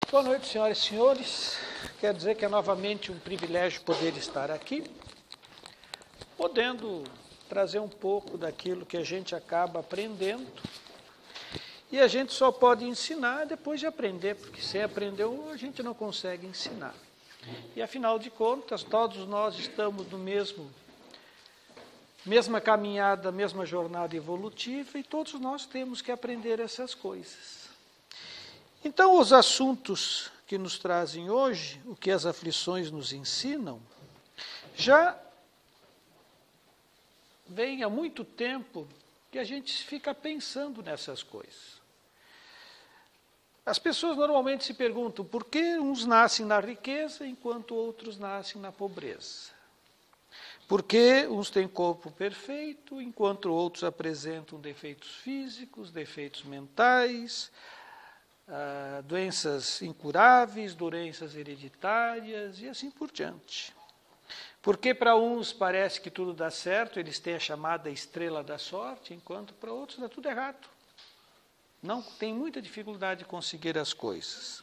Boa noite, senhoras e senhores. Quero dizer que é novamente um privilégio poder estar aqui, podendo trazer um pouco daquilo que a gente acaba aprendendo. E a gente só pode ensinar depois de aprender, porque sem aprender a gente não consegue ensinar. E afinal de contas, todos nós estamos no mesma caminhada, mesma jornada evolutiva, e todos nós temos que aprender essas coisas. Então, os assuntos que nos trazem hoje, o que as aflições nos ensinam, já vem há muito tempo que a gente fica pensando nessas coisas. As pessoas normalmente se perguntam por que uns nascem na riqueza enquanto outros nascem na pobreza. Por que uns têm corpo perfeito enquanto outros apresentam defeitos físicos, defeitos mentais, doenças incuráveis, doenças hereditárias e assim por diante. Porque para uns parece que tudo dá certo, eles têm a chamada estrela da sorte, enquanto para outros dá tudo errado. Não tem muita dificuldade de conseguir as coisas.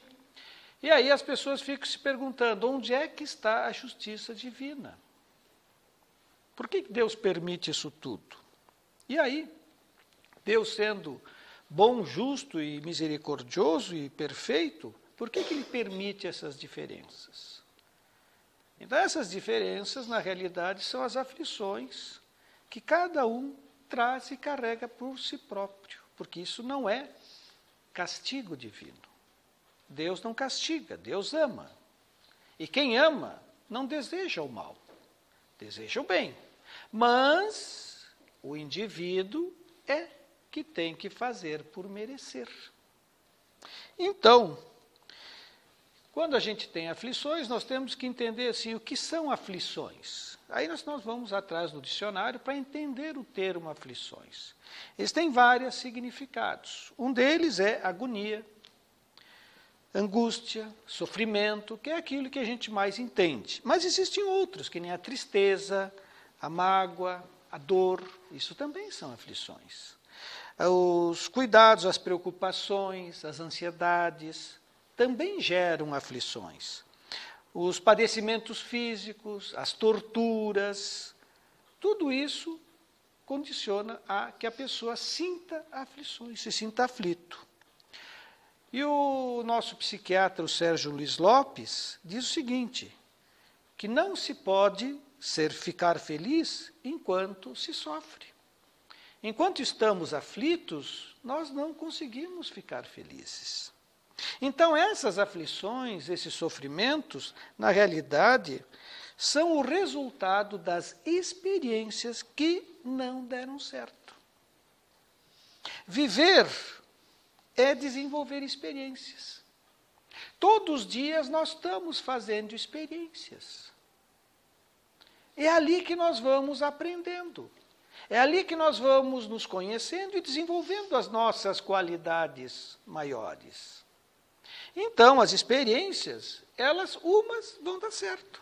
E aí as pessoas ficam se perguntando, onde é que está a justiça divina? Por que Deus permite isso tudo? E aí, Deus sendo bom, justo e misericordioso e perfeito, por que Ele permite essas diferenças? Então, essas diferenças, na realidade, são as aflições que cada um traz e carrega por si próprio, porque isso não é castigo divino. Deus não castiga, Deus ama. E quem ama não deseja o mal, deseja o bem. Mas o indivíduo é que tem que fazer por merecer. Então, quando a gente tem aflições, nós temos que entender assim, o que são aflições. Aí nós vamos atrás do dicionário para entender o termo aflições. Eles têm vários significados. Um deles é agonia, angústia, sofrimento, que é aquilo que a gente mais entende. Mas existem outros, que nem a tristeza, a mágoa, a dor, isso também são aflições. Os cuidados, as preocupações, as ansiedades, também geram aflições. Os padecimentos físicos, as torturas, tudo isso condiciona a que a pessoa sinta aflições, se sinta aflito. E o nosso psiquiatra, o Sérgio Luiz Lopes, diz o seguinte, que não se pode ficar feliz enquanto se sofre. Enquanto estamos aflitos, nós não conseguimos ficar felizes. Então, essas aflições, esses sofrimentos, na realidade, são o resultado das experiências que não deram certo. Viver é desenvolver experiências. Todos os dias nós estamos fazendo experiências. É ali que nós vamos aprendendo. É ali que nós vamos nos conhecendo e desenvolvendo as nossas qualidades maiores. Então, as experiências, umas vão dar certo,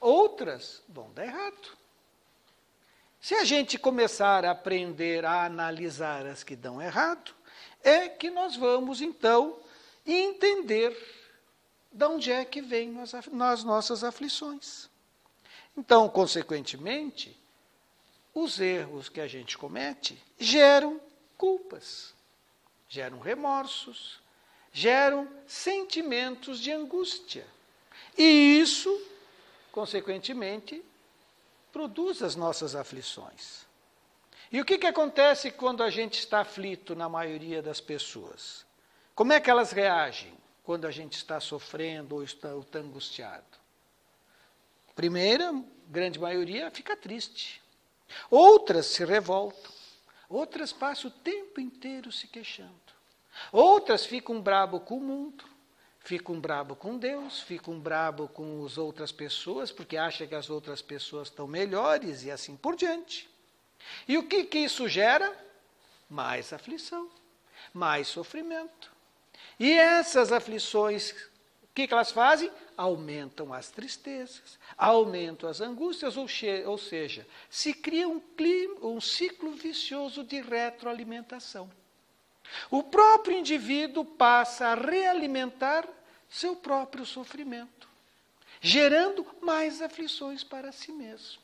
outras vão dar errado. Se a gente começar a aprender a analisar as que dão errado, é que nós vamos, então, entender de onde é que vêm as nossas aflições. Então, consequentemente, os erros que a gente comete geram culpas, geram remorsos, geram sentimentos de angústia. E isso, consequentemente, produz as nossas aflições. E o que acontece quando a gente está aflito na maioria das pessoas? Como é que elas reagem quando a gente está sofrendo ou está angustiado? Primeira, grande maioria, fica triste. Outras se revoltam. Outras passam o tempo inteiro se queixando. Outras ficam brabo com o mundo, ficam brabo com Deus, ficam brabo com as outras pessoas, porque acham que as outras pessoas estão melhores e assim por diante. E o que isso gera? Mais aflição, mais sofrimento. E essas aflições, o que elas fazem? Aumentam as tristezas, aumentam as angústias, ou seja, se cria um ciclo vicioso de retroalimentação. O próprio indivíduo passa a realimentar seu próprio sofrimento, gerando mais aflições para si mesmo.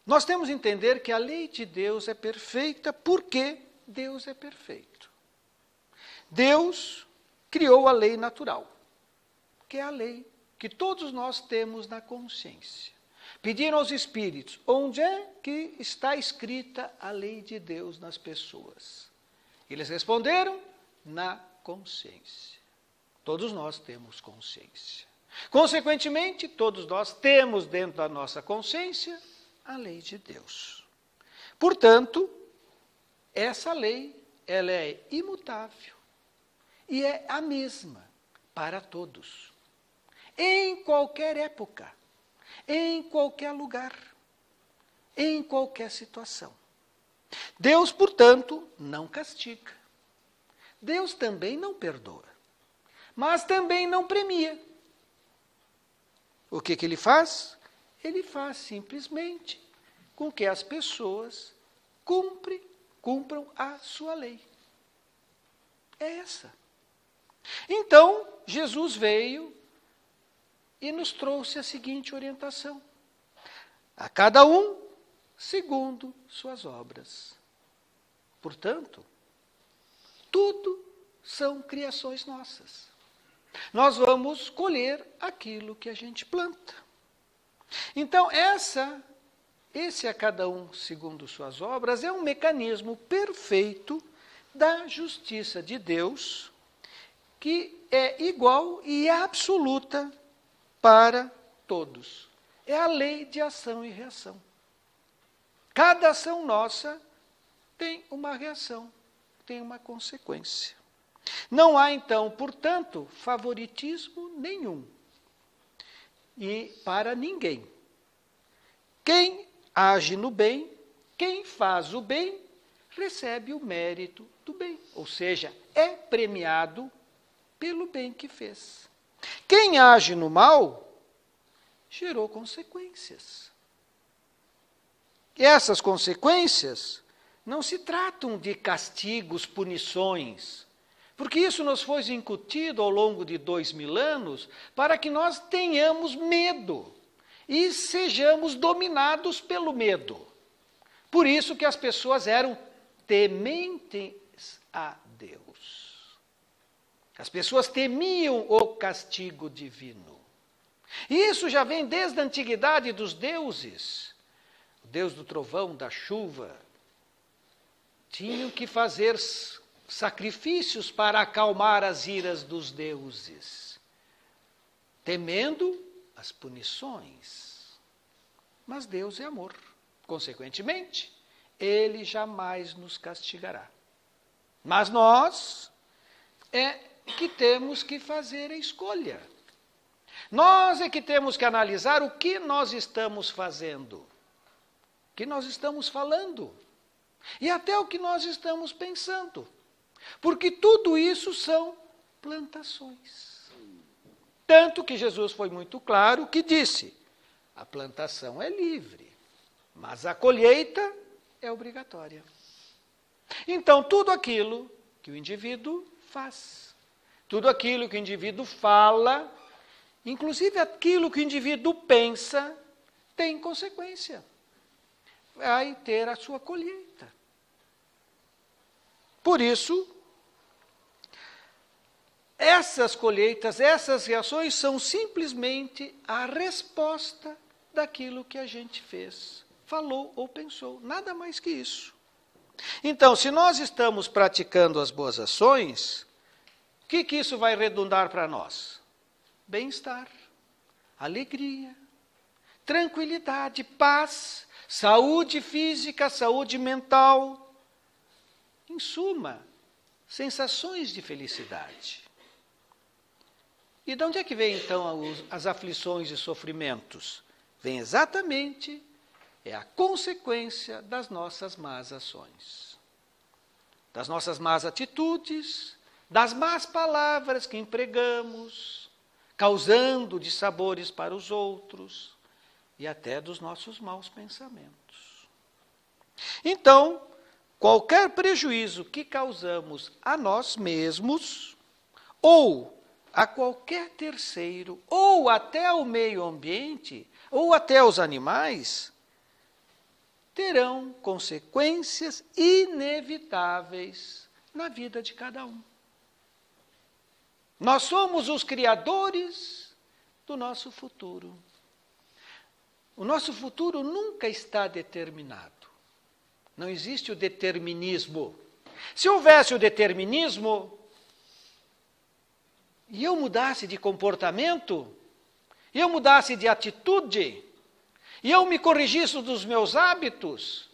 Nós temos que entender que a lei de Deus é perfeita porque Deus é perfeito. Deus criou a lei natural, que é a lei que todos nós temos na consciência. Pediram aos espíritos, onde é que está escrita a lei de Deus nas pessoas? Eles responderam, na consciência. Todos nós temos consciência. Consequentemente, todos nós temos dentro da nossa consciência a lei de Deus. Portanto, essa lei, ela é imutável e é a mesma para todos, em qualquer época, em qualquer lugar, em qualquer situação. Deus, portanto, não castiga. Deus também não perdoa, mas também não premia. O que ele faz? Ele faz simplesmente com que as pessoas cumpram a sua lei. É essa. Então, Jesus veio e nos trouxe a seguinte orientação: a cada um segundo suas obras. Portanto, tudo são criações nossas. Nós vamos colher aquilo que a gente planta. Então, esse a cada um segundo suas obras é um mecanismo perfeito da justiça de Deus, que é igual e absoluta para todos. É a lei de ação e reação. Cada ação nossa tem uma reação, tem uma consequência. Não há, então, portanto, favoritismo nenhum. E para ninguém. Quem age no bem, quem faz o bem, recebe o mérito do bem. Ou seja, é premiado pelo bem que fez. Quem age no mal, gerou consequências. E essas consequências não se tratam de castigos, punições, porque isso nos foi incutido ao longo de 2000 anos para que nós tenhamos medo e sejamos dominados pelo medo. Por isso que as pessoas eram tementes a Deus. As pessoas temiam o castigo divino. E isso já vem desde a antiguidade dos deuses. O Deus do trovão, da chuva, tinham que fazer sacrifícios para acalmar as iras dos deuses, temendo as punições. Mas Deus é amor. Consequentemente, Ele jamais nos castigará. Mas nós é que temos que fazer a escolha. Nós é que temos que analisar o que nós estamos fazendo, o que nós estamos falando, e até o que nós estamos pensando. Porque tudo isso são plantações. Tanto que Jesus foi muito claro que disse, a plantação é livre, mas a colheita é obrigatória. Então, tudo aquilo que o indivíduo faz, tudo aquilo que o indivíduo fala, inclusive aquilo que o indivíduo pensa, tem consequência. Vai ter a sua colheita. Por isso, essas colheitas, essas reações são simplesmente a resposta daquilo que a gente fez, falou ou pensou, nada mais que isso. Então, se nós estamos praticando as boas ações, o que isso vai redundar para nós? Bem-estar, alegria, tranquilidade, paz, saúde física, saúde mental. Em suma, sensações de felicidade. E de onde é que vem, então, as aflições e sofrimentos? Vem exatamente, é a consequência das nossas más ações, das nossas más atitudes, das más palavras que empregamos, causando dissabores para os outros, e até dos nossos maus pensamentos. Então, qualquer prejuízo que causamos a nós mesmos, ou a qualquer terceiro, ou até ao meio ambiente, ou até aos animais, terão consequências inevitáveis na vida de cada um. Nós somos os criadores do nosso futuro. O nosso futuro nunca está determinado. Não existe o determinismo. Se houvesse o determinismo, e eu mudasse de comportamento, e eu mudasse de atitude, e eu me corrigisse dos meus hábitos,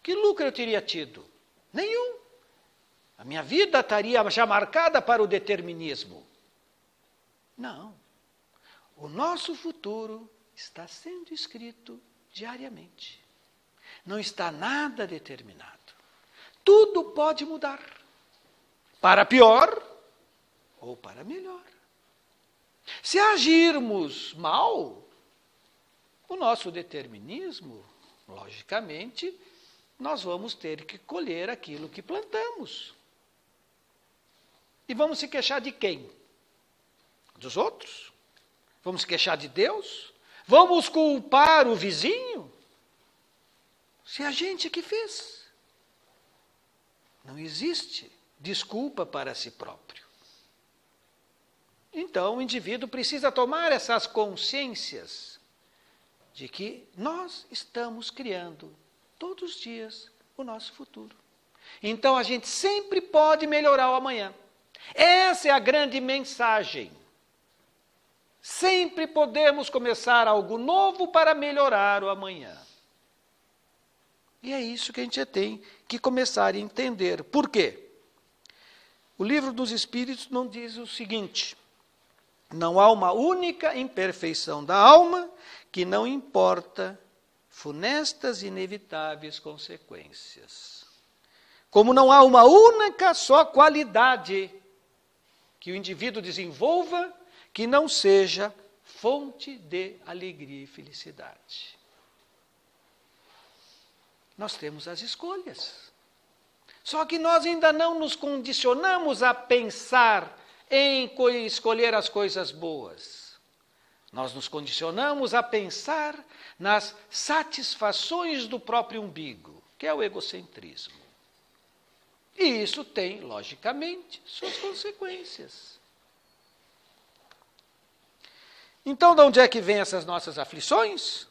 que lucro eu teria tido? Nenhum. A minha vida estaria já marcada para o determinismo. Não. O nosso futuro está sendo escrito diariamente. Não está nada determinado. Tudo pode mudar. Para pior ou para melhor. Se agirmos mal, o nosso determinismo, logicamente, nós vamos ter que colher aquilo que plantamos. E vamos se queixar de quem? Dos outros? Vamos se queixar de Deus? Vamos culpar o vizinho? Se a gente que fez. Não existe desculpa para si próprio. Então, o indivíduo precisa tomar essas consciências de que nós estamos criando, todos os dias, o nosso futuro. Então, a gente sempre pode melhorar o amanhã. Essa é a grande mensagem. Sempre podemos começar algo novo para melhorar o amanhã. E é isso que a gente tem que começar a entender. Por quê? O Livro dos Espíritos não diz o seguinte: não há uma única imperfeição da alma que não importa funestas e inevitáveis consequências. Como não há uma única só qualidade que o indivíduo desenvolva que não seja fonte de alegria e felicidade. Nós temos as escolhas. Só que nós ainda não nos condicionamos a pensar em escolher as coisas boas. Nós nos condicionamos a pensar nas satisfações do próprio umbigo, que é o egocentrismo. E isso tem, logicamente, suas consequências. Então, de onde é que vêm essas nossas aflições?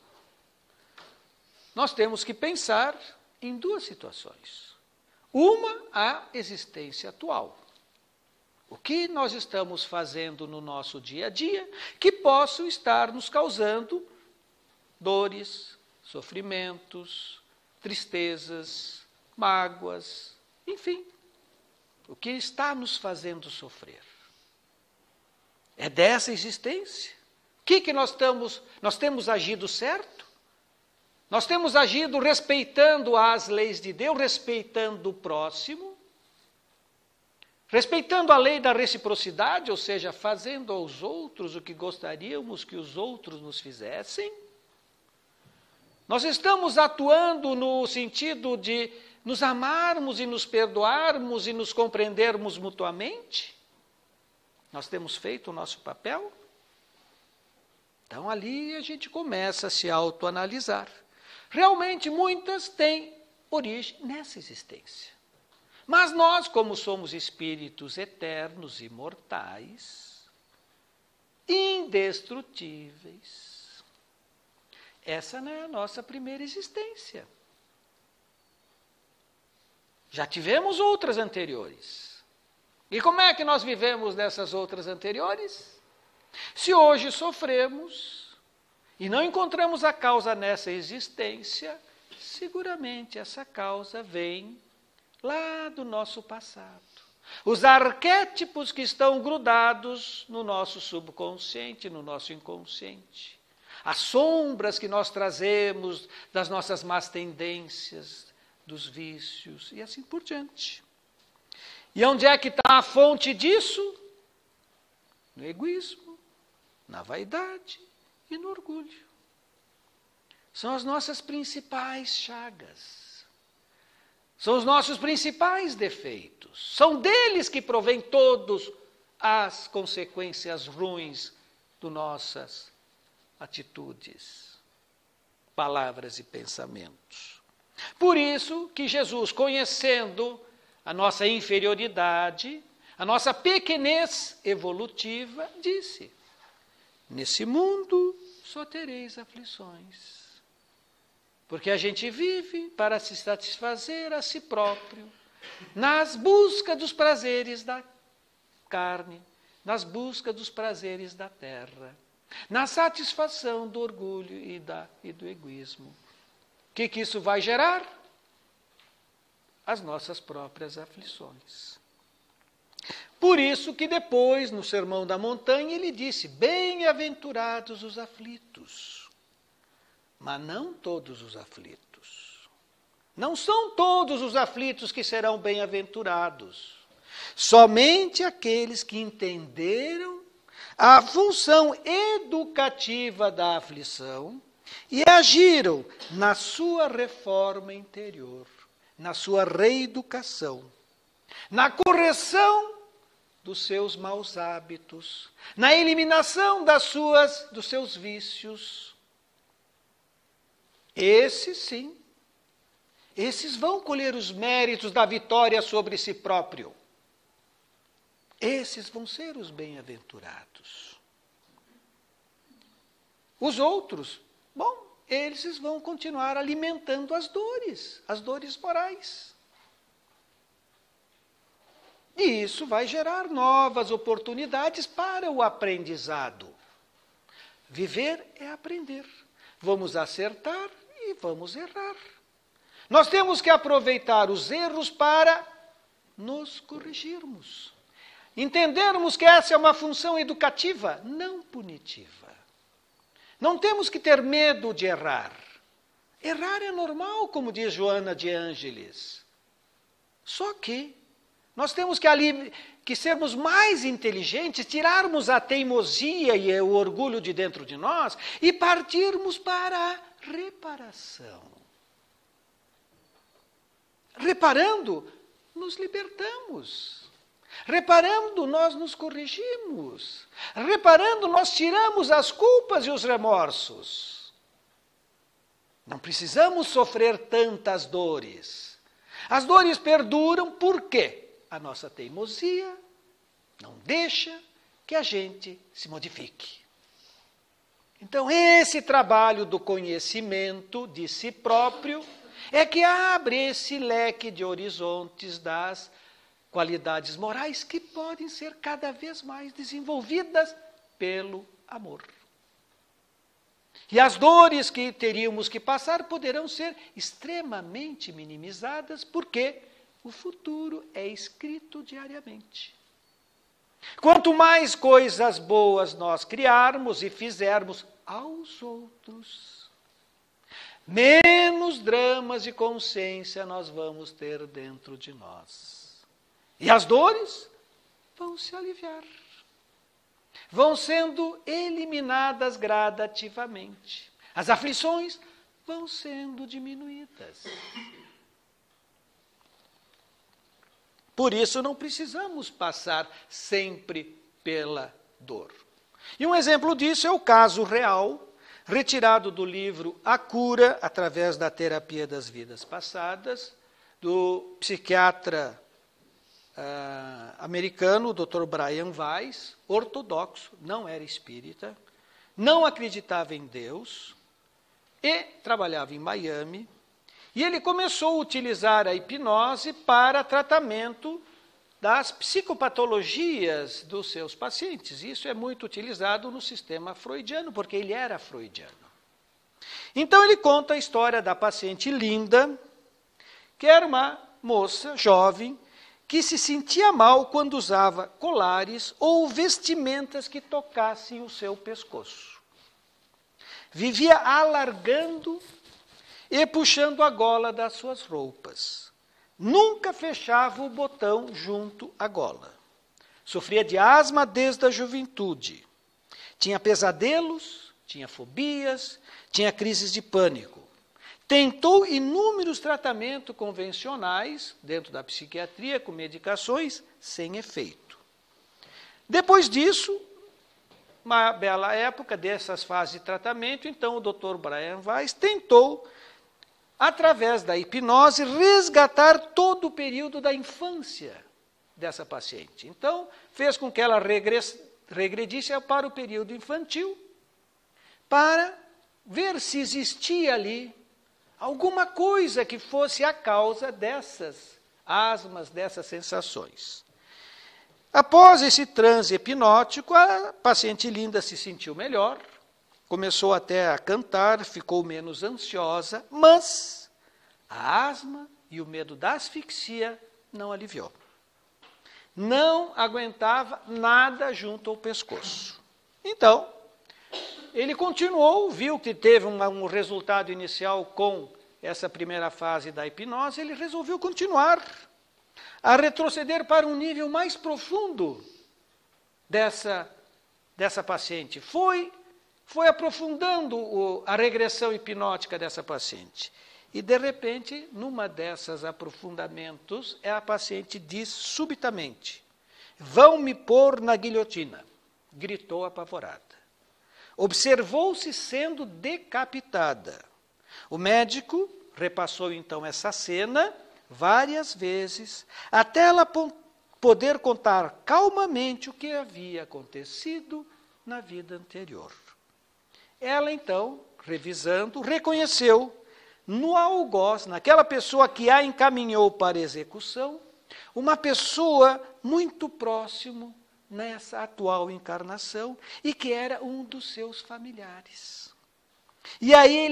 Nós temos que pensar em duas situações. Uma, a existência atual. O que nós estamos fazendo no nosso dia a dia que possam estar nos causando dores, sofrimentos, tristezas, mágoas, enfim. O que está nos fazendo sofrer? É dessa existência. O que nós temos agido certo? Nós temos agido respeitando as leis de Deus, respeitando o próximo, respeitando a lei da reciprocidade, ou seja, fazendo aos outros o que gostaríamos que os outros nos fizessem. Nós estamos atuando no sentido de nos amarmos e nos perdoarmos e nos compreendermos mutuamente. Nós temos feito o nosso papel. Então, ali a gente começa a se autoanalisar. Realmente, muitas têm origem nessa existência. Mas nós, como somos espíritos eternos, imortais, indestrutíveis, essa não é a nossa primeira existência. Já tivemos outras anteriores. E como é que nós vivemos nessas outras anteriores? Se hoje sofremos e não encontramos a causa nessa existência, seguramente essa causa vem lá do nosso passado. Os arquétipos que estão grudados no nosso subconsciente, no nosso inconsciente. As sombras que nós trazemos das nossas más tendências, dos vícios e assim por diante. E onde é que está a fonte disso? No egoísmo, na vaidade e no orgulho. São as nossas principais chagas. São os nossos principais defeitos. São deles que provém todas as consequências ruins de nossas atitudes, palavras e pensamentos. Por isso que Jesus, conhecendo a nossa inferioridade, a nossa pequenez evolutiva, disse: nesse mundo só tereis aflições. Porque a gente vive para se satisfazer a si próprio, nas buscas dos prazeres da carne, nas buscas dos prazeres da terra, na satisfação do orgulho e do egoísmo. O que isso vai gerar? As nossas próprias aflições. Por isso que depois, no Sermão da Montanha, ele disse: bem-aventurados os aflitos. Mas não todos os aflitos. Não são todos os aflitos que serão bem-aventurados. Somente aqueles que entenderam a função educativa da aflição e agiram na sua reforma interior, na sua reeducação, na correção dos seus maus hábitos, na eliminação dos seus vícios. Esses sim, esses vão colher os méritos da vitória sobre si próprio. Esses vão ser os bem-aventurados. Os outros, bom, eles vão continuar alimentando as dores morais. E isso vai gerar novas oportunidades para o aprendizado. Viver é aprender. Vamos acertar e vamos errar. Nós temos que aproveitar os erros para nos corrigirmos. Entendermos que essa é uma função educativa, não punitiva. Não temos que ter medo de errar. Errar é normal, como diz Joana de Ângeles. Só que nós temos que sermos mais inteligentes, tirarmos a teimosia e o orgulho de dentro de nós e partirmos para a reparação. Reparando, nos libertamos. Reparando, nós nos corrigimos. Reparando, nós tiramos as culpas e os remorsos. Não precisamos sofrer tantas dores. As dores perduram por quê? A nossa teimosia não deixa que a gente se modifique. Então, esse trabalho do conhecimento de si próprio é que abre esse leque de horizontes das qualidades morais que podem ser cada vez mais desenvolvidas pelo amor. E as dores que teríamos que passar poderão ser extremamente minimizadas, porque o futuro é escrito diariamente. Quanto mais coisas boas nós criarmos e fizermos aos outros, menos dramas de consciência nós vamos ter dentro de nós. E as dores vão se aliviar. Vão sendo eliminadas gradativamente. As aflições vão sendo diminuídas. Por isso, não precisamos passar sempre pela dor. E um exemplo disso é o caso real, retirado do livro A Cura, através da Terapia das Vidas Passadas, do psiquiatra americano, Dr. Brian Weiss, ortodoxo, não era espírita, não acreditava em Deus e trabalhava em Miami. E ele começou a utilizar a hipnose para tratamento das psicopatologias dos seus pacientes. Isso é muito utilizado no sistema freudiano, porque ele era freudiano. Então ele conta a história da paciente Linda, que era uma moça jovem, que se sentia mal quando usava colares ou vestimentas que tocassem o seu pescoço. Vivia alargando e puxando a gola das suas roupas. Nunca fechava o botão junto à gola. Sofria de asma desde a juventude. Tinha pesadelos, tinha fobias, tinha crises de pânico. tentou inúmeros tratamentos convencionais, dentro da psiquiatria, com medicações, sem efeito. Depois disso, uma bela época dessas fases de tratamento, então o Dr. Brian Weiss tentou, através da hipnose, resgatar todo o período da infância dessa paciente. Então, fez com que ela regredisse para o período infantil, para ver se existia ali alguma coisa que fosse a causa dessas asmas, dessas sensações. Após esse transe hipnótico, a paciente Linda se sentiu melhor, começou até a cantar, ficou menos ansiosa, mas a asma e o medo da asfixia não aliviou. Não aguentava nada junto ao pescoço. Então, ele continuou, viu que teve um resultado inicial com essa primeira fase da hipnose, ele resolveu continuar a retroceder para um nível mais profundo dessa paciente. Foi aprofundando a regressão hipnótica dessa paciente. E, de repente, numa dessas aprofundamentos, a paciente diz subitamente: "Vão me pôr na guilhotina", gritou apavorada. Observou-se sendo decapitada. O médico repassou então essa cena várias vezes, até ela poder contar calmamente o que havia acontecido na vida anterior. Ela então, revisando, reconheceu no algoz, naquela pessoa que a encaminhou para a execução, uma pessoa muito próximo nessa atual encarnação e que era um dos seus familiares. E aí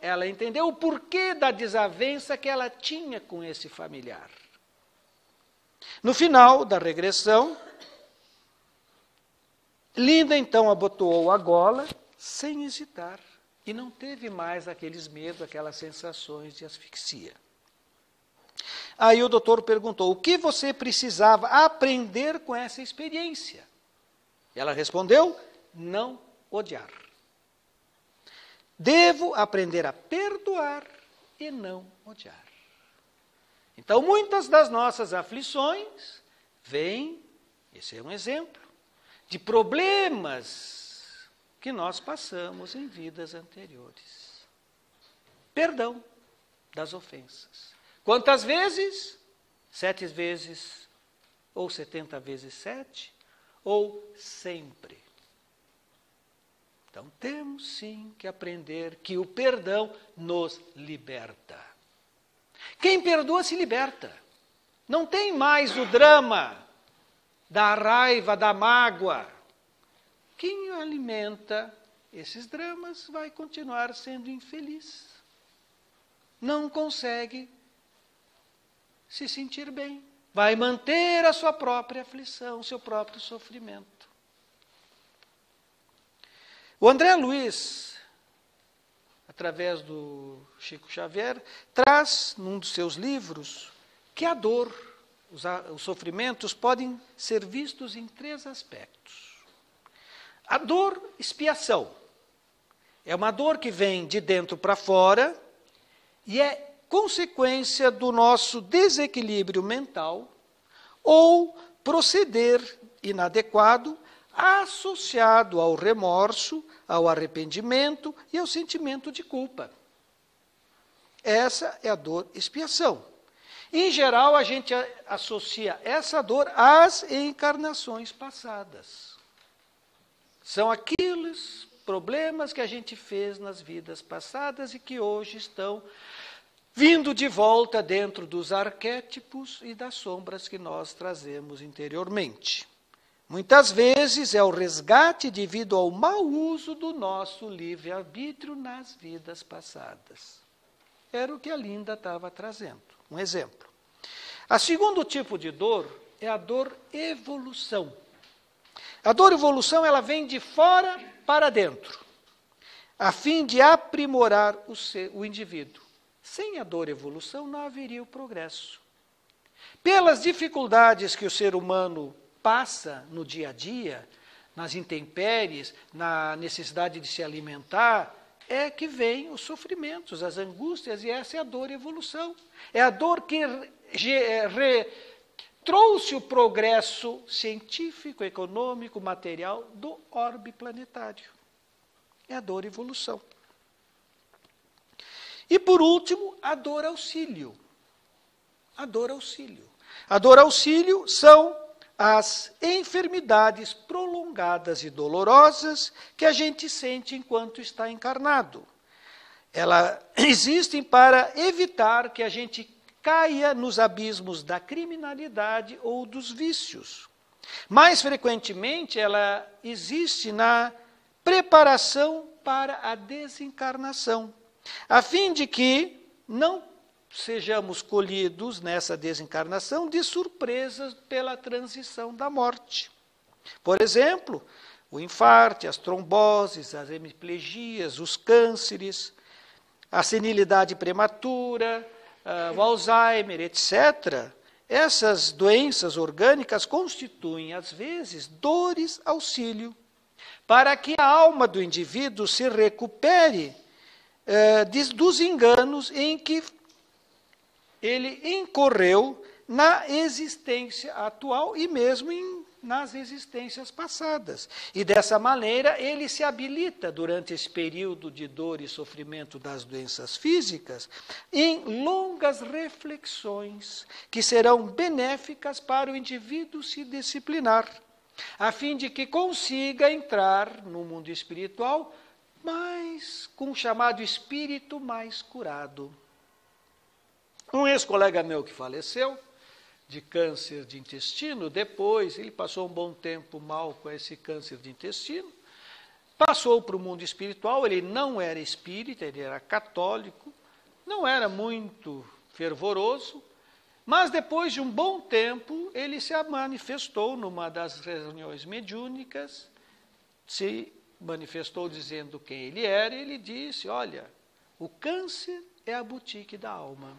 ela entendeu o porquê da desavença que ela tinha com esse familiar. No final da regressão, Linda então abotoou a gola sem hesitar e não teve mais aqueles medos, aquelas sensações de asfixia. Aí o doutor perguntou: "O que você precisava aprender com essa experiência?" Ela respondeu: "Não odiar. Devo aprender a perdoar e não odiar." Então, muitas das nossas aflições vêm, esse é um exemplo, de problemas que nós passamos em vidas anteriores. Perdão das ofensas. Quantas vezes? 7 vezes, ou 70 vezes 7, ou sempre. Então, temos sim que aprender que o perdão nos liberta. Quem perdoa se liberta. Não tem mais o drama da raiva, da mágoa. Quem alimenta esses dramas vai continuar sendo infeliz. Não consegue se sentir bem. Vai manter a sua própria aflição, o seu próprio sofrimento. O André Luiz, através do Chico Xavier, traz num dos seus livros que a dor, os sofrimentos podem ser vistos em 3 aspectos. A dor, expiação. É uma dor que vem de dentro para fora e é consequência do nosso desequilíbrio mental ou proceder inadequado associado ao remorso, ao arrependimento e ao sentimento de culpa. Essa é a dor expiação. Em geral, a gente associa essa dor às encarnações passadas. São aqueles problemas que a gente fez nas vidas passadas e que hoje estão vindo de volta dentro dos arquétipos e das sombras que nós trazemos interiormente. Muitas vezes é o resgate devido ao mau uso do nosso livre-arbítrio nas vidas passadas. Era o que a Linda estava trazendo. Um exemplo. O segundo tipo de dor é a dor evolução. A dor evolução ela vem de fora para dentro, a fim de aprimorar o indivíduo. Sem a dor evolução não haveria o progresso. Pelas dificuldades que o ser humano passa no dia a dia, nas intempéries, na necessidade de se alimentar, é que vem os sofrimentos, as angústias, e essa é a dor e evolução. É a dor que trouxe o progresso científico, econômico, material do orbe planetário. É a dor e evolução. E, por último, a dor auxílio. A dor auxílio. A dor auxílio são as enfermidades prolongadas e dolorosas que a gente sente enquanto está encarnado. Elas existem para evitar que a gente caia nos abismos da criminalidade ou dos vícios. Mais frequentemente, ela existe na preparação para a desencarnação, a fim de que não sejamos colhidos nessa desencarnação de surpresas pela transição da morte. Por exemplo, o infarto, as tromboses, as hemiplegias, os cânceres, a senilidade prematura, o Alzheimer, etc. Essas doenças orgânicas constituem, às vezes, dores auxílio, para que a alma do indivíduo se recupere dos enganos em que ele incorreu na existência atual e mesmo nas existências passadas. E dessa maneira ele se habilita durante esse período de dor e sofrimento das doenças físicas em longas reflexões que serão benéficas para o indivíduo se disciplinar, a fim de que consiga entrar no mundo espiritual com o chamado espírito mais curado. Um ex-colega meu que faleceu de câncer de intestino, depois ele passou um bom tempo mal com esse câncer de intestino, passou para o mundo espiritual, ele não era espírita, ele era católico, não era muito fervoroso, mas depois de um bom tempo ele se manifestou numa das reuniões mediúnicas, se manifestou dizendo quem ele era, e ele disse, olha, o câncer é a boutique da alma.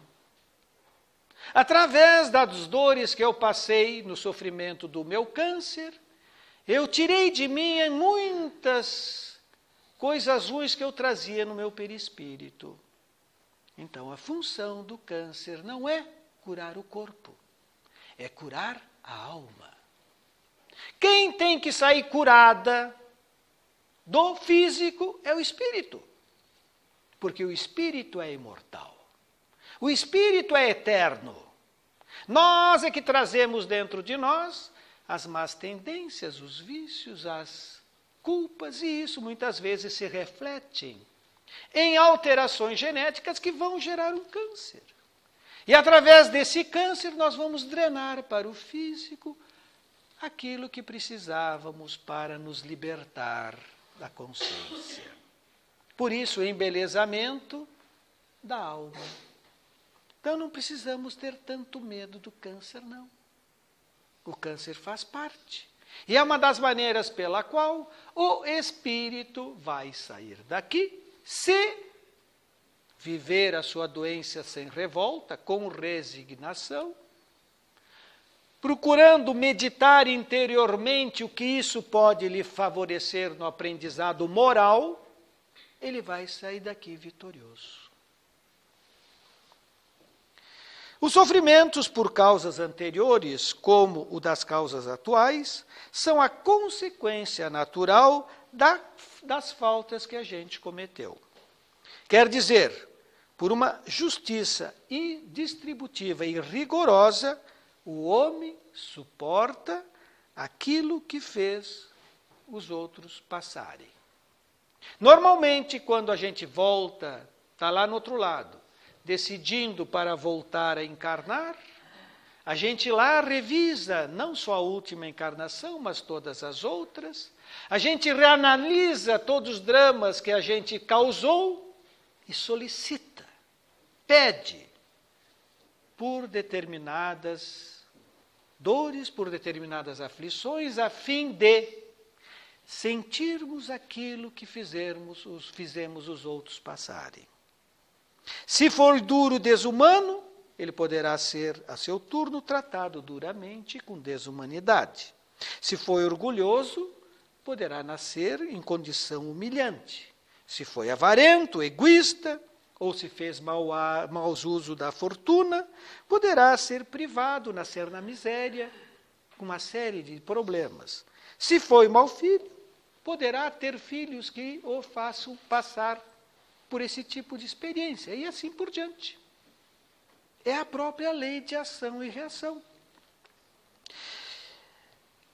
Através das dores que eu passei no sofrimento do meu câncer, eu tirei de mim muitas coisas ruins que eu trazia no meu perispírito. Então, a função do câncer não é curar o corpo, é curar a alma. Quem tem que sair curada do físico é o espírito, porque o espírito é imortal. O espírito é eterno. Nós é que trazemos dentro de nós as más tendências, os vícios, as culpas, e isso muitas vezes se reflete em alterações genéticas que vão gerar um câncer. E através desse câncer nós vamos drenar para o físico aquilo que precisávamos para nos libertar da consciência. Por isso, o embelezamento da alma. Então não precisamos ter tanto medo do câncer, não. O câncer faz parte. E é uma das maneiras pela qual o espírito vai sair daqui, se viver a sua doença sem revolta, com resignação, procurando meditar interiormente o que isso pode lhe favorecer no aprendizado moral, ele vai sair daqui vitorioso. Os sofrimentos por causas anteriores, como o das causas atuais, são a consequência natural das faltas que a gente cometeu. Quer dizer, por uma justiça indistributiva e rigorosa, o homem suporta aquilo que fez os outros passarem. Normalmente, quando a gente volta, está lá no outro lado, decidindo para voltar a encarnar, a gente lá revisa não só a última encarnação, mas todas as outras, a gente reanalisa todos os dramas que a gente causou e solicita, pede por determinadas dores, por determinadas aflições, a fim de sentirmos aquilo que fizemos os outros passarem. Se for duro, desumano, ele poderá ser, a seu turno, tratado duramente com desumanidade. Se for orgulhoso, poderá nascer em condição humilhante. se foi avarento, egoísta, ou se fez maus uso da fortuna, poderá ser privado, nascer na miséria, com uma série de problemas. Se foi mau filho, poderá ter filhos que o façam passar por esse tipo de experiência, e assim por diante. É a própria lei de ação e reação.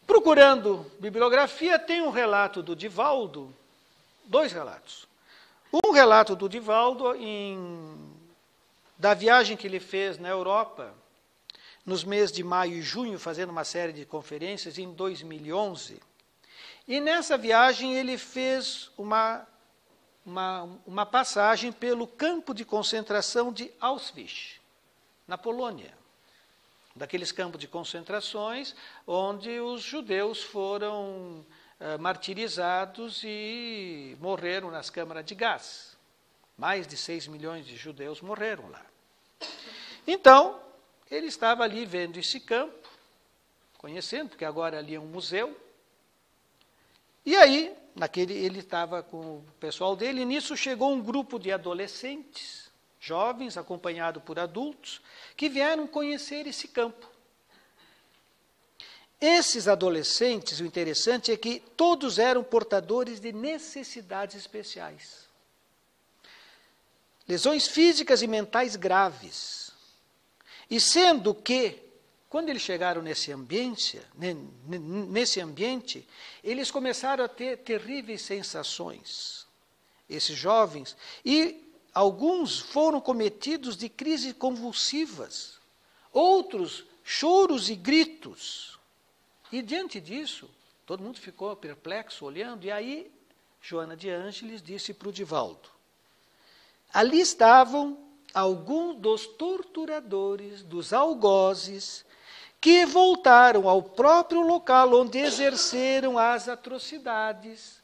Procurando bibliografia, tem um relato do Divaldo, 2 relatos. Um relato do Divaldo da viagem que ele fez na Europa, nos meses de maio e junho, fazendo uma série de conferências, em 2011. E nessa viagem ele fez uma passagem pelo campo de concentração de Auschwitz, na Polônia. Daqueles campos de concentrações onde os judeus foram martirizados e morreram nas câmaras de gás. Mais de 6 milhões de judeus morreram lá. Então, ele estava ali vendo esse campo, conhecendo, porque agora ali é um museu. E aí, ele estava com o pessoal dele, e nisso chegou um grupo de adolescentes, jovens, acompanhado por adultos, que vieram conhecer esse campo. Esses adolescentes, o interessante é que todos eram portadores de necessidades especiais. Lesões físicas e mentais graves. E sendo que, quando eles chegaram nesse ambiente, eles começaram a ter terríveis sensações, esses jovens, e alguns foram cometidos de crises convulsivas, outros choros e gritos. E diante disso, todo mundo ficou perplexo olhando, e aí Joana de Ângeles disse para o Divaldo: ali estavam alguns dos torturadores, dos algozes, que voltaram ao próprio local onde exerceram as atrocidades,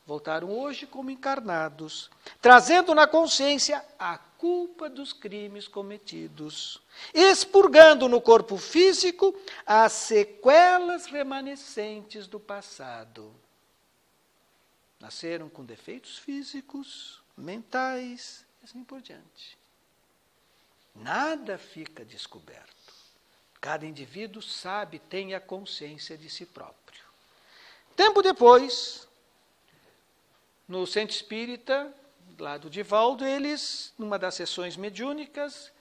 voltaram hoje como encarnados, trazendo na consciência a culpa dos crimes cometidos, expurgando no corpo físico as sequelas remanescentes do passado. Nasceram com defeitos físicos, mentais, e assim por diante. Nada fica descoberto. Cada indivíduo sabe, tem a consciência de si próprio. Tempo depois, no Centro Espírita, lá do Divaldo, numa das sessões mediúnicas,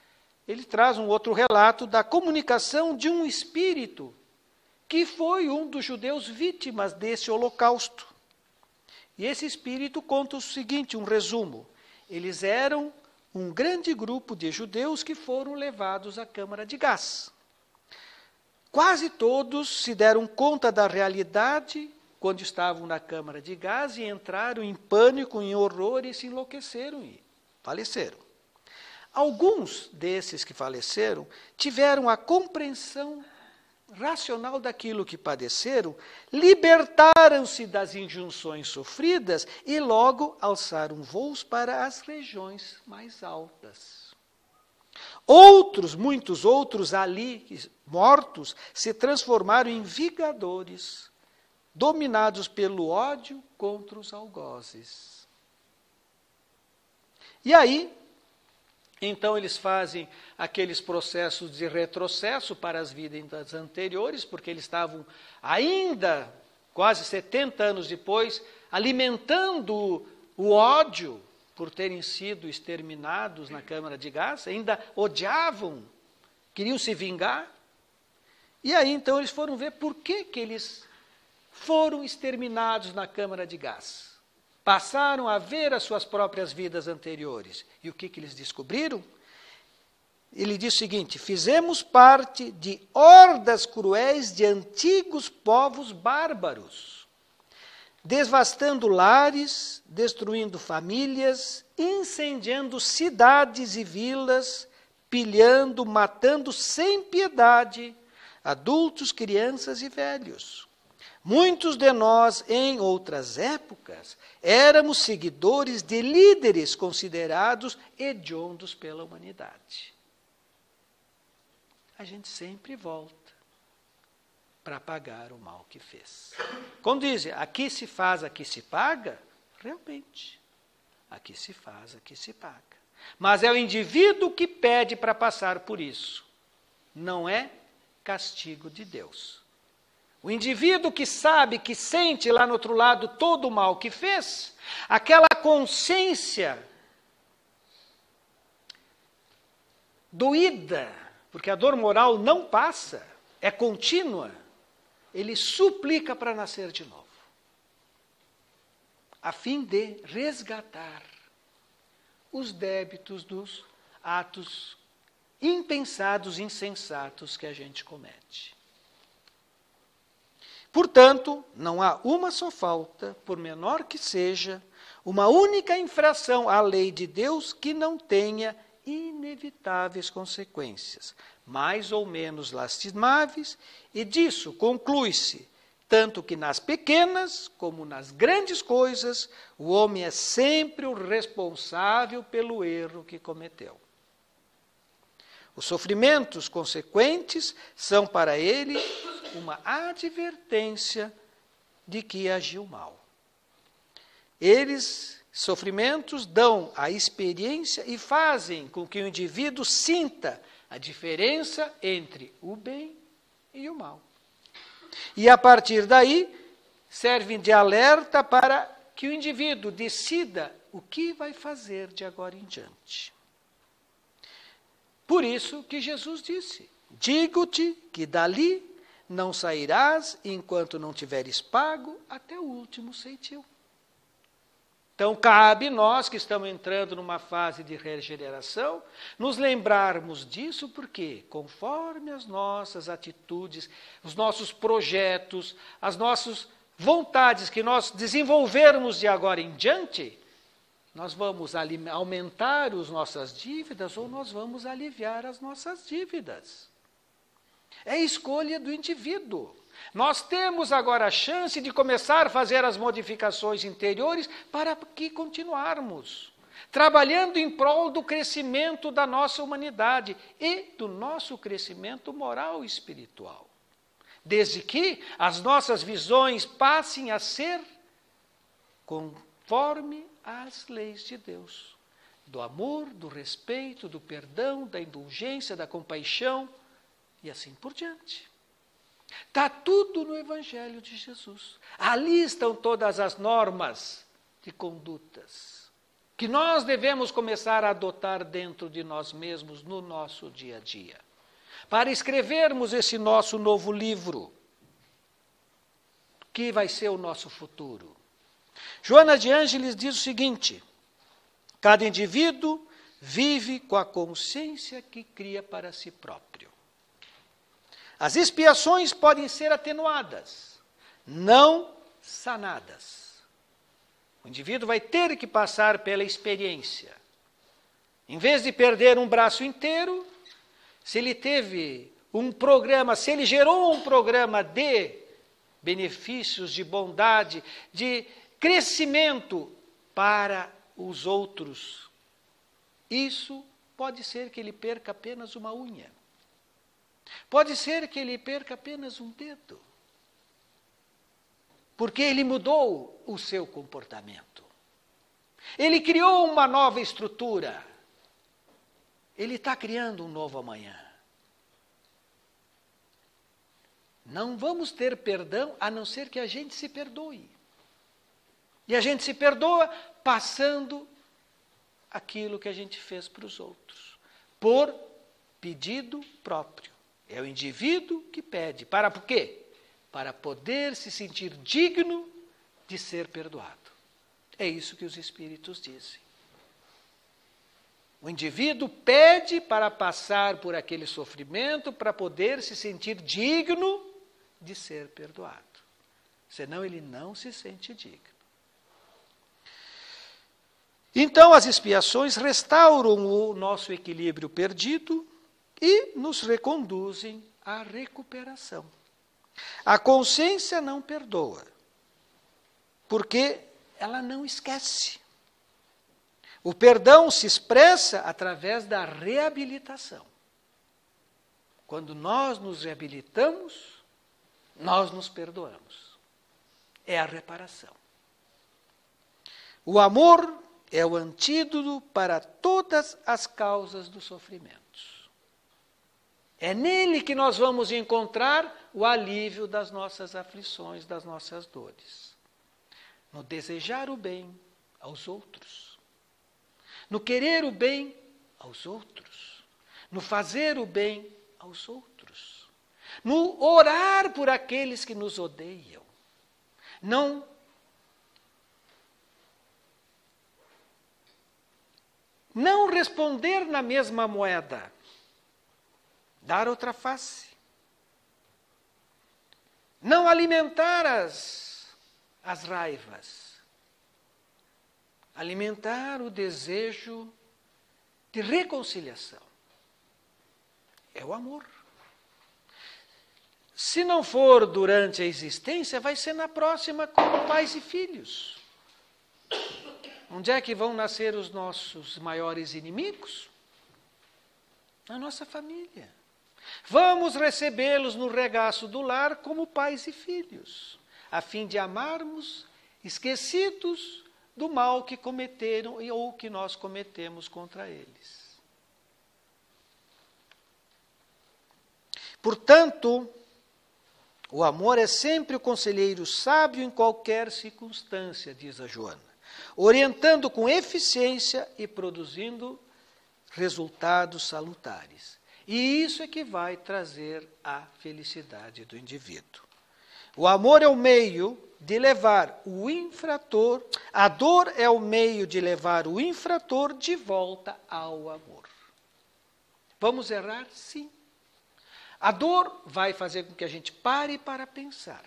ele traz um outro relato da comunicação de um espírito que foi um dos judeus vítimas desse holocausto. E esse espírito conta o seguinte, um resumo. Eles eram um grande grupo de judeus que foram levados à câmara de gás. Quase todos se deram conta da realidade quando estavam na câmara de gás e entraram em pânico, em horror e se enlouqueceram e faleceram. Alguns desses que faleceram tiveram a compreensão racional daquilo que padeceram, libertaram-se das injunções sofridas e logo alçaram voos para as regiões mais altas. Outros, muitos outros ali, mortos, se transformaram em vingadores, dominados pelo ódio contra os algozes. E aí, então eles fazem aqueles processos de retrocesso para as vidas anteriores, porque eles estavam ainda, quase 70 anos depois, alimentando o ódio por terem sido exterminados na câmara de gás, ainda odiavam, queriam se vingar. E aí então eles foram ver por que eles foram exterminados na câmara de gás. Passaram a ver as suas próprias vidas anteriores. E o que eles descobriram? Ele diz o seguinte: fizemos parte de hordas cruéis de antigos povos bárbaros, devastando lares, destruindo famílias, incendiando cidades e vilas, pilhando, matando sem piedade adultos, crianças e velhos. Muitos de nós, em outras épocas, éramos seguidores de líderes considerados hediondos pela humanidade. A gente sempre volta para pagar o mal que fez. Como dizem, aqui se faz, aqui se paga, realmente. aqui se faz, aqui se paga. Mas é o indivíduo que pede para passar por isso. Não é castigo de Deus. O indivíduo que sabe, que sente lá no outro lado todo o mal que fez, aquela consciência doída, porque a dor moral não passa, é contínua, ele suplica para nascer de novo, a fim de resgatar os débitos dos atos impensados, insensatos que a gente comete. Portanto, não há uma só falta, por menor que seja, uma única infração à lei de Deus que não tenha inevitáveis consequências, mais ou menos lastimáveis, e disso conclui-se, tanto que nas pequenas como nas grandes coisas, o homem é sempre o responsável pelo erro que cometeu. Os sofrimentos consequentes são para ele uma advertência de que agiu mal. Sofrimentos dão a experiência e fazem com que o indivíduo sinta a diferença entre o bem e o mal. E a partir daí, servem de alerta para que o indivíduo decida o que vai fazer de agora em diante. Por isso que Jesus disse: digo-te que dali não sairás enquanto não tiveres pago até o último ceitil. Então, cabe nós que estamos entrando numa fase de regeneração, nos lembrarmos disso, porque conforme as nossas atitudes, os nossos projetos, as nossas vontades que nós desenvolvermos de agora em diante, nós vamos aumentar as nossas dívidas ou nós vamos aliviar as nossas dívidas. É escolha do indivíduo. Nós temos agora a chance de começar a fazer as modificações interiores para que continuarmos trabalhando em prol do crescimento da nossa humanidade e do nosso crescimento moral e espiritual. Desde que as nossas visões passem a ser conforme as leis de Deus, do amor, do respeito, do perdão, da indulgência, da compaixão e assim por diante. Está tudo no Evangelho de Jesus. Ali estão todas as normas de condutas que nós devemos começar a adotar dentro de nós mesmos no nosso dia a dia, para escrevermos esse nosso novo livro, que vai ser o nosso futuro. Joana de Ângeles diz o seguinte: cada indivíduo vive com a consciência que cria para si próprio. As expiações podem ser atenuadas, não sanadas. O indivíduo vai ter que passar pela experiência. Em vez de perder um braço inteiro, se ele teve um programa, se ele gerou um programa de benefícios, de bondade, de crescimento para os outros, isso pode ser que ele perca apenas uma unha. Pode ser que ele perca apenas um dedo, porque ele mudou o seu comportamento. Ele criou uma nova estrutura. Ele está criando um novo amanhã. Não vamos ter perdão a não ser que a gente se perdoe. E a gente se perdoa passando aquilo que a gente fez para os outros, por pedido próprio. É o indivíduo que pede. Para por quê? Para poder se sentir digno de ser perdoado. É isso que os Espíritos dizem. O indivíduo pede para passar por aquele sofrimento, para poder se sentir digno de ser perdoado. Senão ele não se sente digno. Então as expiações restauram o nosso equilíbrio perdido e nos reconduzem à recuperação. A consciência não perdoa, porque ela não esquece. O perdão se expressa através da reabilitação. Quando nós nos reabilitamos, nós nos perdoamos. É a reparação. O amor é o antídoto para todas as causas dos sofrimentos. É nele que nós vamos encontrar o alívio das nossas aflições, das nossas dores. No desejar o bem aos outros. No querer o bem aos outros. No fazer o bem aos outros. No orar por aqueles que nos odeiam. Não responder na mesma moeda. Dar outra face. Não alimentar as raivas. Alimentar o desejo de reconciliação. É o amor. Se não for durante a existência, vai ser na próxima como pais e filhos. Onde é que vão nascer os nossos maiores inimigos? Na nossa família. Vamos recebê-los no regaço do lar como pais e filhos, a fim de amarmos, esquecidos do mal que cometeram ou que nós cometemos contra eles. Portanto, o amor é sempre o conselheiro sábio em qualquer circunstância, diz a Joana, orientando com eficiência e produzindo resultados salutares. E isso é que vai trazer a felicidade do indivíduo. O amor é o meio de levar o infrator, a dor é o meio de levar o infrator de volta ao amor. Vamos errar? Sim. A dor vai fazer com que a gente pare para pensar.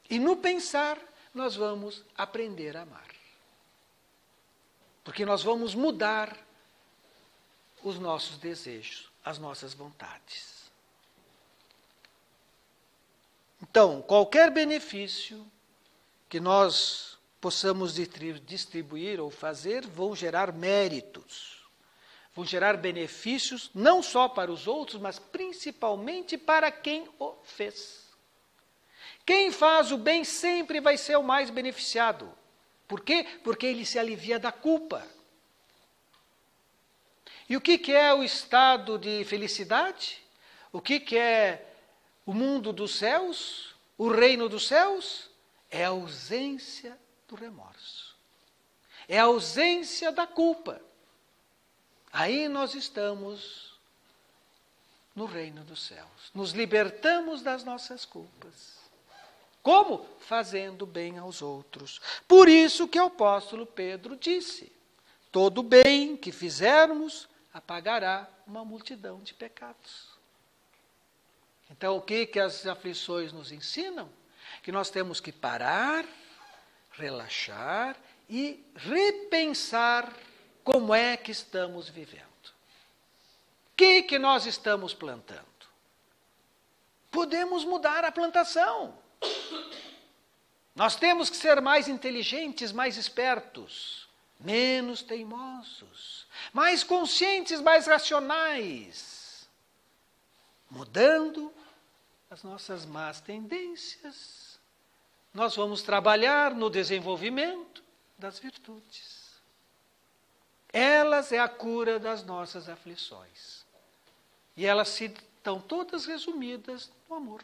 E no pensar, nós vamos aprender a amar. Porque nós vamos mudar os nossos desejos, as nossas vontades. Então, qualquer benefício que nós possamos distribuir ou fazer vão gerar méritos, vão gerar benefícios não só para os outros, mas principalmente para quem o fez. Quem faz o bem sempre vai ser o mais beneficiado. Por quê? Porque ele se alivia da culpa. E o que é o estado de felicidade? O que é o mundo dos céus? O reino dos céus? É a ausência do remorso. É a ausência da culpa. Aí nós estamos no reino dos céus. Nos libertamos das nossas culpas. Como? Fazendo bem aos outros. Por isso que o apóstolo Pedro disse: todo bem que fizermos apagará uma multidão de pecados. Então, o que as aflições nos ensinam? Que nós temos que parar, relaxar e repensar como é que estamos vivendo. O que nós estamos plantando? Podemos mudar a plantação. Nós temos que ser mais inteligentes, mais espertos, menos teimosos, mais conscientes, mais racionais, mudando as nossas más tendências. Nós vamos trabalhar no desenvolvimento das virtudes. Elas é a cura das nossas aflições. E elas estão todas resumidas no amor.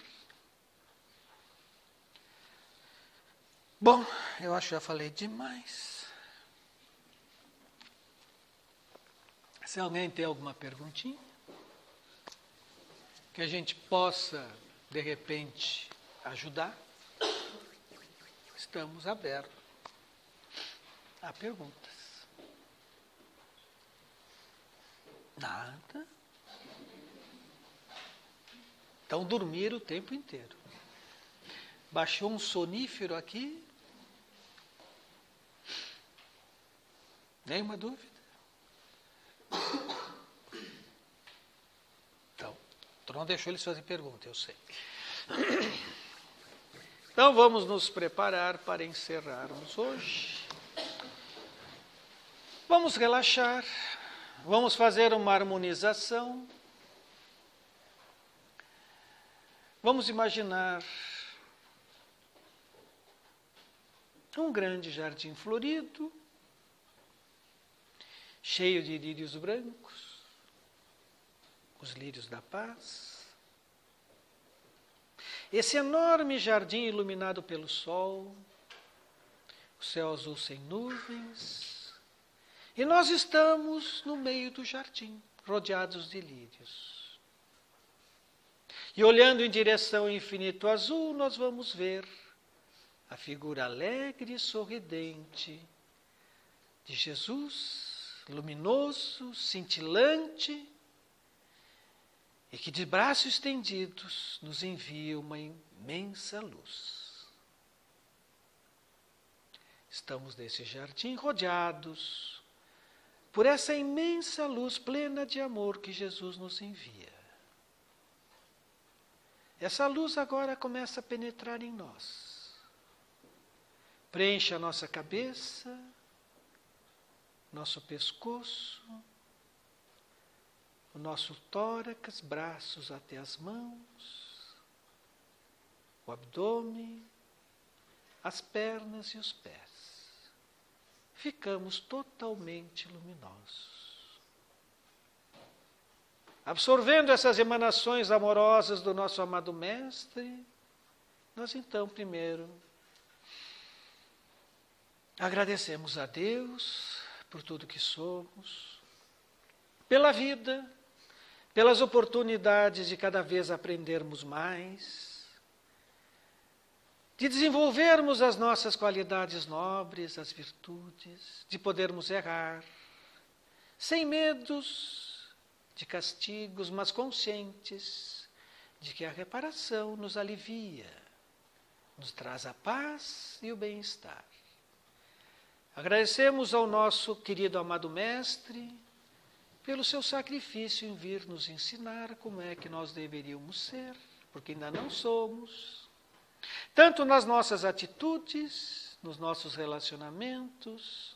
Bom, eu acho que já falei demais. Se alguém tem alguma perguntinha, que a gente possa, de repente, ajudar, estamos abertos a perguntas. Nada. Então, dormir o tempo inteiro. Baixou um sonífero aqui? Nenhuma dúvida? Então, tu não deixou eles fazerem pergunta, eu sei. Então, vamos nos preparar para encerrarmos hoje. Vamos relaxar. Vamos fazer uma harmonização. Vamos imaginar Um grande jardim florido, cheio de lírios brancos, os lírios da paz. Esse enorme jardim iluminado pelo sol, o céu azul sem nuvens, e nós estamos no meio do jardim, rodeados de lírios. E olhando em direção ao infinito azul, nós vamos ver a figura alegre e sorridente de Jesus, luminoso, cintilante, e que de braços estendidos nos envia uma imensa luz. Estamos nesse jardim rodeados por essa imensa luz plena de amor que Jesus nos envia. Essa luz agora começa a penetrar em nós. Preenche a nossa cabeça, nosso pescoço, o nosso tórax, braços até as mãos, o abdômen, as pernas e os pés. Ficamos totalmente luminosos. Absorvendo essas emanações amorosas do nosso amado Mestre, nós então primeiro agradecemos a Deus por tudo que somos, pela vida, pelas oportunidades de cada vez aprendermos mais, de desenvolvermos as nossas qualidades nobres, as virtudes, de podermos errar, sem medos de castigos, mas conscientes de que a reparação nos alivia, nos traz a paz e o bem-estar. Agradecemos ao nosso querido amado Mestre pelo seu sacrifício em vir nos ensinar como é que nós deveríamos ser, porque ainda não somos, tanto nas nossas atitudes, nos nossos relacionamentos,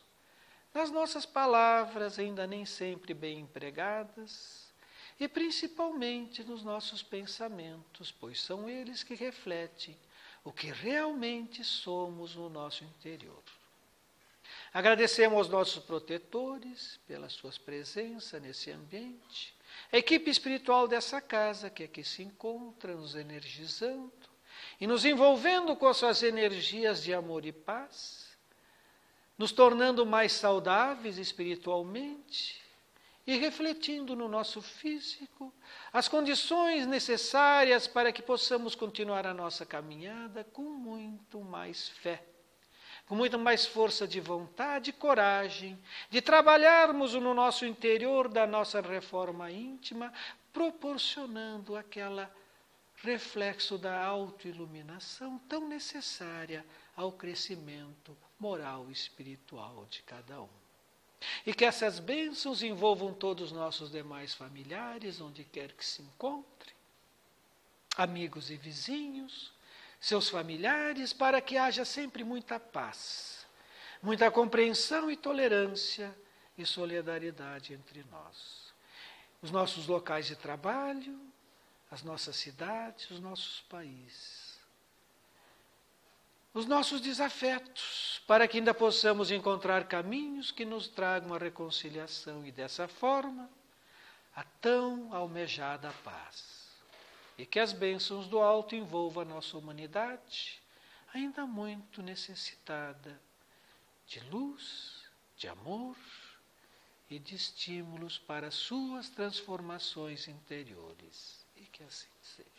nas nossas palavras ainda nem sempre bem empregadas, e principalmente nos nossos pensamentos, pois são eles que refletem o que realmente somos no nosso interior. Agradecemos aos nossos protetores pelas suas presenças nesse ambiente, a equipe espiritual dessa casa que aqui se encontra, nos energizando e nos envolvendo com as suas energias de amor e paz, nos tornando mais saudáveis espiritualmente e refletindo no nosso físico as condições necessárias para que possamos continuar a nossa caminhada com muito mais fé, com muito mais força de vontade e coragem, de trabalharmos no nosso interior da nossa reforma íntima, proporcionando aquela reflexo da autoiluminação tão necessária ao crescimento moral e espiritual de cada um. E que essas bênçãos envolvam todos os nossos demais familiares, onde quer que se encontrem, amigos e vizinhos, seus familiares, para que haja sempre muita paz, muita compreensão e tolerância e solidariedade entre nós. Os nossos locais de trabalho, as nossas cidades, os nossos países. Os nossos desafetos, para que ainda possamos encontrar caminhos que nos tragam a reconciliação e, dessa forma, a tão almejada paz. E que as bênçãos do alto envolvam a nossa humanidade, ainda muito necessitada de luz, de amor e de estímulos para suas transformações interiores. E que assim seja.